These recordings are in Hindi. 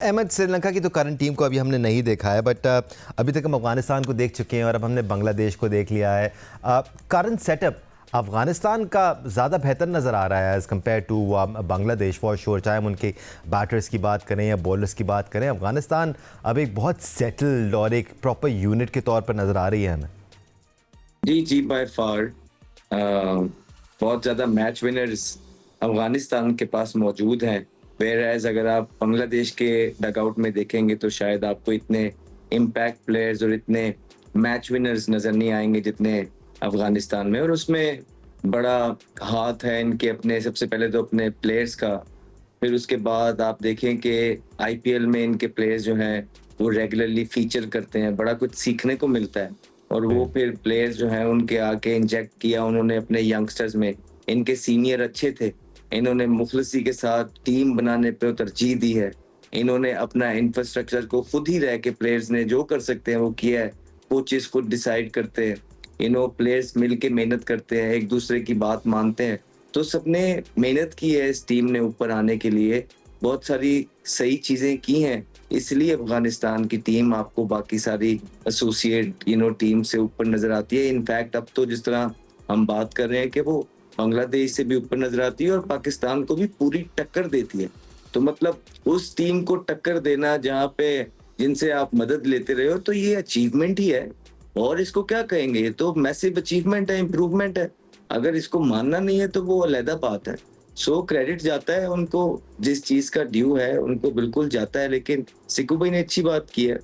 अहमद, श्रीलंका की तो करंट टीम को अभी हमने नहीं देखा है, बट अभी तक हम अफगानिस्तान को देख चुके हैं और अब हमने बांग्लादेश को देख लिया है। करंट सेटअप अफगानिस्तान का ज़्यादा बेहतर नज़र आ रहा है as compare to Bangladesh for sure. चाहे हम उनके बैटर्स की बात करें या बॉलर्स की बात करें, अफगानिस्तान अब एक बहुत सेटल्ड और एक प्रॉपर यूनिट के तौर पर नज़र आ रही है हमें। जी बाय फार बहुत ज़्यादा मैच विनर्स अफ़गानिस्तान के पास मौजूद हैं। वेयर एज़ अगर आप बांग्लादेश के डगआउट में देखेंगे तो शायद आपको इतने इम्पैक्ट प्लेयर्स और इतने मैच विनर्स नज़र नहीं आएंगे जितने अफ़गानिस्तान में। और उसमें बड़ा हाथ है इनके अपने, सबसे पहले तो अपने प्लेयर्स का, फिर उसके बाद आप देखें कि आईपीएल में इनके प्लेयर्स जो हैं वो रेगुलरली फीचर करते हैं, बड़ा कुछ सीखने को मिलता है। और वो फिर प्लेयर्स जो हैं उनके आके इंजेक्ट किया उन्होंने अपने यंगस्टर्स में। इनके सीनियर अच्छे थे, इन्होंने मुखलसी के साथ टीम बनाने पे तरजीह दी है। इन्होंने अपना इंफ्रास्ट्रक्चर को खुद ही रह के प्लेयर्स ने जो कर सकते हैं वो किया है। कोचेस खुद डिसाइड करते हैं, प्लेयर्स मिल के मेहनत करते हैं, एक दूसरे की बात मानते हैं। तो सबने मेहनत की है इस टीम ने ऊपर आने के लिए, बहुत सारी सही चीजें की हैं। इसलिए अफगानिस्तान की टीम आपको बाकी सारी एसोसिएट टीम से ऊपर नजर आती है। इनफैक्ट अब तो जिस तरह हम बात कर रहे हैं कि वो बांग्लादेश से भी ऊपर नजर आती है और पाकिस्तान को भी पूरी टक्कर देती है। तो मतलब उस टीम को टक्कर देना जहाँ पे जिनसे आप मदद लेते रहे हो, तो ये अचीवमेंट ही है। और इसको क्या कहेंगे, ये तो मैसिव अचीवमेंट है, इम्प्रूवमेंट है। अगर इसको मानना नहीं है तो वो अलग बात है। सो क्रेडिट जाता है उनको, जिस चीज का ड्यू है उनको बिल्कुल जाता है। लेकिन सिकू भाई ने अच्छी बात की है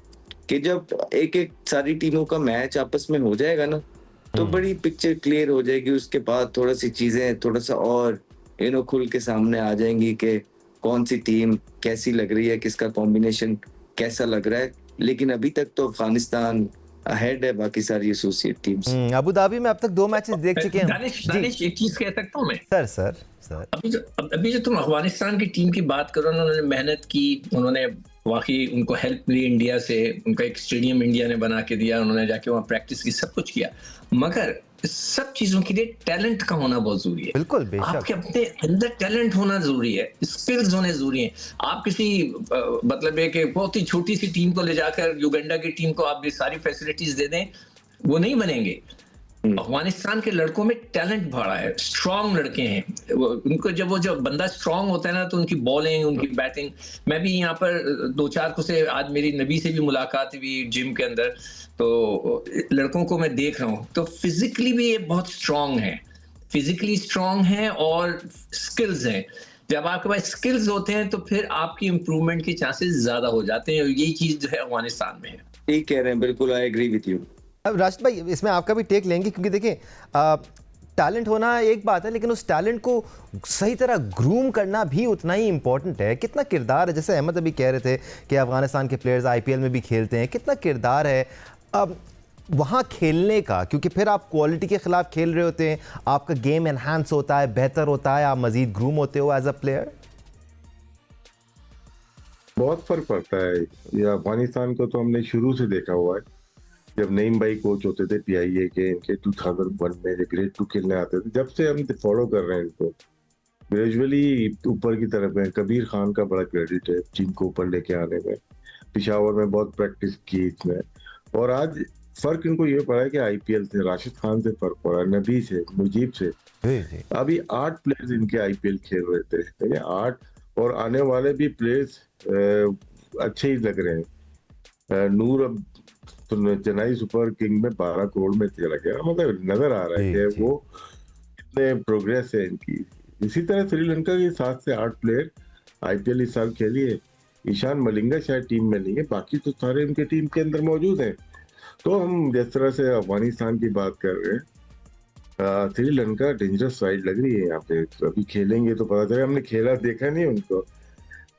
कि जब एक एक सारी टीमों का मैच आपस में हो जाएगा ना, तो बड़ी पिक्चर क्लियर हो जाएगी। उसके बाद थोड़ा सी चीजें थोड़ा सा और खुल के सामने आ जाएंगी कि कौन सी टीम कैसी लग रही है, किसका कॉम्बिनेशन कैसा लग रहा है। लेकिन अभी तक तो अफगानिस्तान अहेड है बाकी सारी एसोसिएट टीम्स। अबू धाबी में अब तक 2 मैचेस देख चुके हैं दानिश जी। दानिश एक चीज कह सकता हूँ मैं। सर सर सर अभी जो तुम अफगानिस्तान की टीम की बात करो ना, उन्होंने मेहनत की, उन्होंने वाकई उनको हेल्प मिली इंडिया से, उनका एक स्टेडियम इंडिया ने बना के दिया, उन्होंने जाके वहाँ प्रैक्टिस की, सब कुछ किया। मगर सब चीजों के लिए टैलेंट का होना बहुत जरूरी है। बिल्कुल, बेशक। आपके अपने अंदर टैलेंट होना जरूरी है, स्किल्स होने जरूरी हैं। आप किसी मतलब है कि बहुत ही छोटी सी टीम को ले जाकर युगांडा की टीम को आप ये सारी फैसिलिटीज दे दें, वो नहीं बनेंगे। अफगानिस्तान के लड़कों में टैलेंट भरा है, स्ट्रांग लड़के हैं। उनको जब बंदा स्ट्रांग होता है ना, तो उनकी बॉलिंग, उनकी बैटिंग। मैं भी यहाँ पर 2-4 को से आज मेरी नबी से भी मुलाकात हुई जिम के अंदर, तो लड़कों को मैं देख रहा हूँ, तो फिजिकली भी ये बहुत स्ट्रांग है, फिजिकली स्ट्रांग है और स्किल्स हैं। जब आपके पास स्किल्स होते हैं तो फिर आपकी इंप्रूवमेंट के चांसेस ज्यादा हो जाते हैं, और यही चीज जो है अफगानिस्तान में है। ठीक कह रहे हैं, बिल्कुल आई एग्री विथ यू। अब राशिद भाई, इसमें आपका भी टेक लेंगे, क्योंकि देखिए टैलेंट होना एक बात है, लेकिन उस टैलेंट को सही तरह ग्रूम करना भी उतना ही इंपॉर्टेंट है। कितना किरदार है, जैसे अहमद अभी कह रहे थे कि अफगानिस्तान के प्लेयर्स आईपीएल में भी खेलते हैं, कितना किरदार है अब वहाँ खेलने का, क्योंकि फिर आप क्वालिटी के खिलाफ खेल रहे होते हैं, आपका गेम एनहांस होता है, बेहतर होता है, आप मजीद ग्रूम होते हो एज अ प्लेयर। बहुत फर्क पड़ता है। ये अफगानिस्तान को तो हमने शुरू से देखा हुआ है, जब नईम भाई कोच होते थे पीआईए के, इनके 2001 में जब ग्रेड 2 खेलने आते थे, जब से हम फॉलो कर रहे हैं इनको, ग्रेजुअली ऊपर की तरफ है। कबीर खान का बड़ा क्रेडिट है टीम को ऊपर लेके आने में। पिशावर में बहुत प्रैक्टिस की इसमें, और आज फर्क इनको ये पड़ा है कि आईपीएल से राशिद खान से फर्क पड़ा, नबी से, मुजीब से। अभी 8 प्लेयर्स इनके आईपीएल खेल रहे थे, ठीक है, 8, और आने वाले भी प्लेयर्स अच्छे ही लग रहे हैं। नूर अब तो चेन्नई सुपर किंग में 12 करोड़ में चला गया, मतलब नजर आ रहा है कि वो कितने प्रोग्रेस है इनकी। इसी तरह श्रीलंका के 7 से 8 प्लेयर आईपीएल इस साल खेलिए। ईशान मलिंगा शायद टीम में नहीं है, बाकी तो सारे उनके टीम के अंदर मौजूद हैं। तो हम जिस तरह से अफगानिस्तान की बात कर रहे हैं, श्रीलंका डेंजरस साइड लग रही है यहाँ पे। अभी खेलेंगे तो पता चलेगा, हमने खेला देखा नहीं उनको।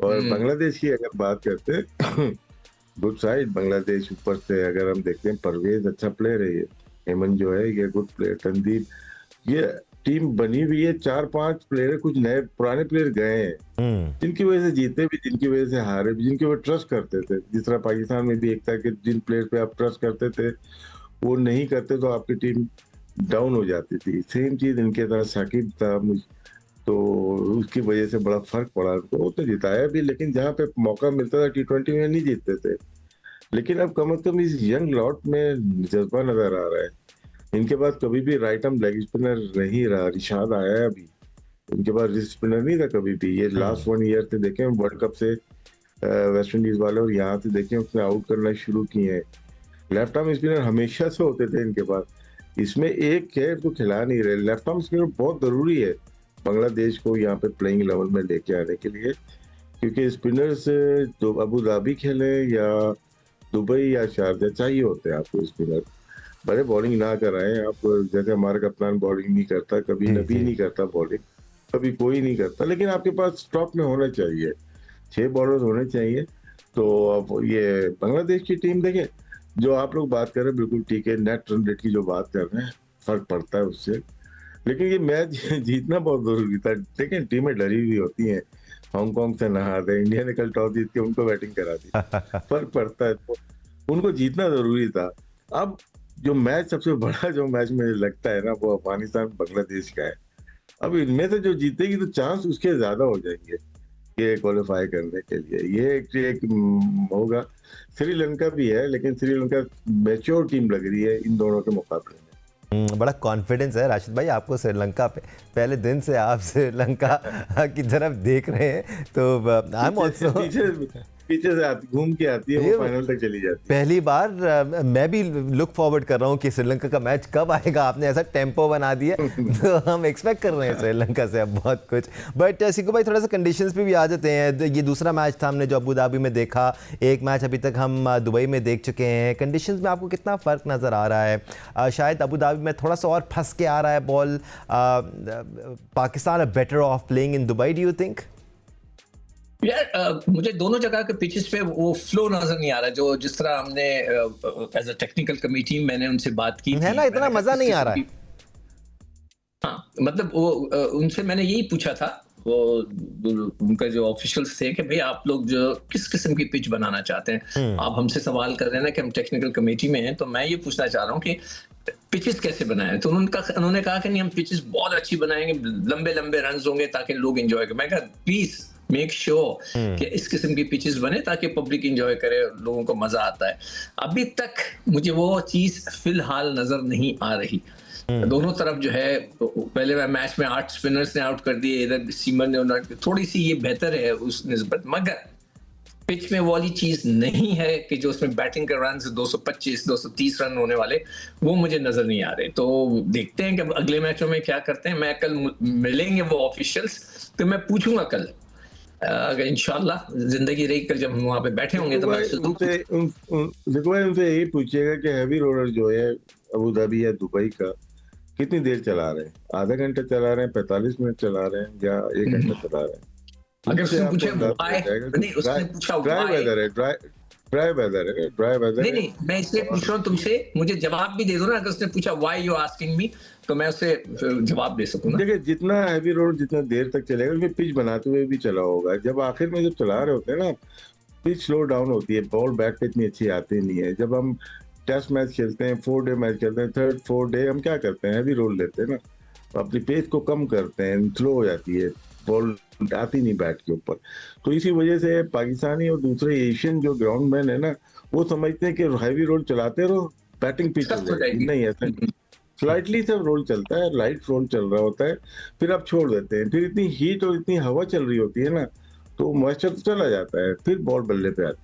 और बांग्लादेश की अगर बात करते हैं, गुड साइड बांग्लादेश। ऊपर से अगर हम देखते हैं, परवेज अच्छा प्लेयर है, ये हेमन जो है ये गुड प्लेयर, तंदीप, ये टीम बनी हुई है। 4-5 प्लेयर, कुछ नए पुराने प्लेयर गए हैं, जिनकी वजह से जीते भी, जिनकी वजह से हारे भी, जिनके ऊपर ट्रस्ट करते थे। जिस तरह पाकिस्तान में भी एक था कि जिन प्लेयर पे आप ट्रस्ट करते थे वो नहीं करते तो आपकी टीम डाउन हो जाती थी। सेम चीज इनके साथ, साकिब था, तो उसकी वजह से बड़ा फर्क पड़ा। तो वो तो जिताया भी, लेकिन जहाँ पे मौका मिलता था T20 में नहीं जीतते थे। लेकिन अब कम से कम इस यंग लॉट में जज्बा नजर आ रहा है। इनके पास कभी भी राइट आर्म लेग स्पिनर नहीं रहा। रिशाद आया है अभी, इनके पास रिस्ट स्पिनर नहीं था कभी भी। ये लास्ट 1 ईयर से देखें वर्ल्ड कप से वेस्ट इंडीज वाले, और यहाँ से देखें उसने आउट करना शुरू किए हैं। लेफ्ट आर्म स्पिनर हमेशा से होते थे इनके पास, इसमें एक है तो खिला नहीं रहे। लेफ्ट आर्म स्पिनर बहुत जरूरी है बांग्लादेश को यहाँ पे प्लेइंग लेवल में लेके आने के लिए, क्योंकि स्पिनर्स तो अबू धाबी खेले या दुबई या शारजा चाहिए होते हैं आपको स्पिनर। बड़े बॉलिंग ना कराएं आप, जैसे हमारा कप्तान बॉलिंग नहीं करता, कभी नबी नहीं करता बॉलिंग, कभी कोई नहीं करता, लेकिन आपके पास टॉप में होना चाहिए, 6 बॉलर होने चाहिए। तो अब ये बांग्लादेश की टीम देखें, जो आप लोग बात कर रहे हैं बिल्कुल ठीक है, नेट रन रेट की जो बात कर रहे हैं फर्क पड़ता है उससे, लेकिन ये मैच जीतना बहुत जरूरी था। देखें टीमें डरी हुई होती हैं, हांगकांग से नहा दे, इंडिया ने कल टॉस जीत के उनको बैटिंग करा दी, फर्क पड़ता है, तो उनको जीतना जरूरी था। अब जो मैच सबसे बड़ा जो मैच मुझे लगता है ना, वो अफगानिस्तान बांग्लादेश का है। अब इनमें से जो जीतेगी तो चांस उसके ज्यादा हो जाएंगे ये क्वालिफाई करने के लिए। ये एक होगा। श्रीलंका भी है, लेकिन श्रीलंका मैच्योर टीम लग रही है इन दोनों के मुकाबले में। बड़ा कॉन्फिडेंस है राशिद भाई आपको श्रीलंका पे, पहले दिन से आप श्रीलंका की तरफ देख रहे हैं, तो आई एम ऑल्सो पीछे से घूम के आती है, वो फाइनल तक चली जाती है। पहली बार मैं भी लुक फॉरवर्ड कर रहा हूँ कि श्रीलंका का मैच कब आएगा। आपने ऐसा टेम्पो बना दिया तो हम एक्सपेक्ट कर रहे हैं श्रीलंका से अब बहुत कुछ। बट सिक्कू भाई थोड़ा सा कंडीशंस पे भी आ जाते हैं। ये दूसरा मैच था हमने जो अबू धाबी में देखा, एक मैच अभी तक हम दुबई में देख चुके हैं। कंडीशंस में आपको कितना फ़र्क नज़र आ रहा है? शायद अबू धाबी में थोड़ा सा और फंस के आ रहा है ball, Pakistan are better off playing in Dubai, do you think? यार मुझे दोनों जगह के पिचेस पे वो फ्लो नजर नहीं आ रहा, जो जिस तरह हमने एज अ टेक्निकल कमेटी मैंने उनसे बात की है ना, इतना मजा नहीं आ रहा है। हाँ, मतलब वो उनसे मैंने यही पूछा था, वो उनका जो ऑफिशियल्स थे कि भाई आप लोग जो किस किस्म की पिच बनाना चाहते हैं। आप हमसे सवाल कर रहे हैं ना कि हम टेक्निकल कमेटी में हैं, तो मैं ये पूछना चाह रहा हूँ कि पिचेस कैसे बनाए। तो उन्होंने कहा कि नहीं, हम पिचेस बहुत अच्छी बनाएंगे, लंबे लंबे रन होंगे ताकि लोग एंजॉय करें। मैं कहा प्लीज मेक श्योर कि इस किस्म की पिचेस बने ताकि पब्लिक एंजॉय करे, लोगों को मजा आता है। अभी तक मुझे वो चीज फिलहाल नजर नहीं आ रही। दोनों तरफ जो है, पहले मैच में 8 स्पिनर्स ने आउट कर दिए, इधर सीमर ने, थोड़ी सी ये बेहतर है उस निस्बत, मगर पिच में वो वाली चीज नहीं है कि जो उसमें बैटिंग के रन 225 230 रन होने वाले, वो मुझे नजर नहीं आ रहे। तो देखते हैं कि अगले मैचों में क्या करते हैं। मैं कल मिलेंगे वो ऑफिशियल्स, तो मैं पूछूंगा कल, अगर इंशाल्लाह जिंदगी रही कर जब हम वहां पे बैठे होंगे तो मैं उनसे यही पूछिएगा कि हैवी रोलर जो है अबू धाबी या दुबई का कितनी देर चला रहे हैं? आधा घंटा चला रहे हैं, 45 मिनट चला रहे हैं, या 1 घंटा चला रहे हैं? अगर उसने पूछा नहीं, उसने पूछा ड्राई वेदर है, ड्राई वेदर नहीं नहीं, मैं इसलिए पूछ रहा हूँ तुमसे, मुझे जवाब भी दे दो ना। अगर उसने पूछा व्हाई यू आस्किंग मी, तो मैं उससे जवाब दे सकूँ ना। देखिए जितना हैवी रोड जितना देर तक चलेगा, उसमें पिच बनाते हुए भी चला होगा। जब आखिर में जब चला रहे होते हैं ना, पिच स्लो डाउन होती है, बॉल बैट पे इतनी अच्छी आती नहीं है। जब हम टेस्ट मैच खेलते हैं, 4 डे मैच खेलते हैं, 3rd 4th डे हम क्या करते हैं, हैवी रोल लेते हैं ना, तो अपनी पेस को कम करते हैं, स्लो हो जाती है, बॉल आती नहीं बैट के ऊपर। तो इसी वजह से पाकिस्तानी और दूसरे एशियन जो ग्राउंड मैन है ना, वो समझते हैं कि हैवी रोल चलाते रहो, बैटिंग पिच हो जाएगी। नहीं, ऐसा स्लाइटली सब रोल चलता है, लाइट रोल चल रहा होता है, फिर आप छोड़ देते हैं, फिर इतनी हीट और इतनी हवा चल रही होती है ना, तो मॉइस्चर तो चला जाता है, फिर बॉल बल्ले पे आती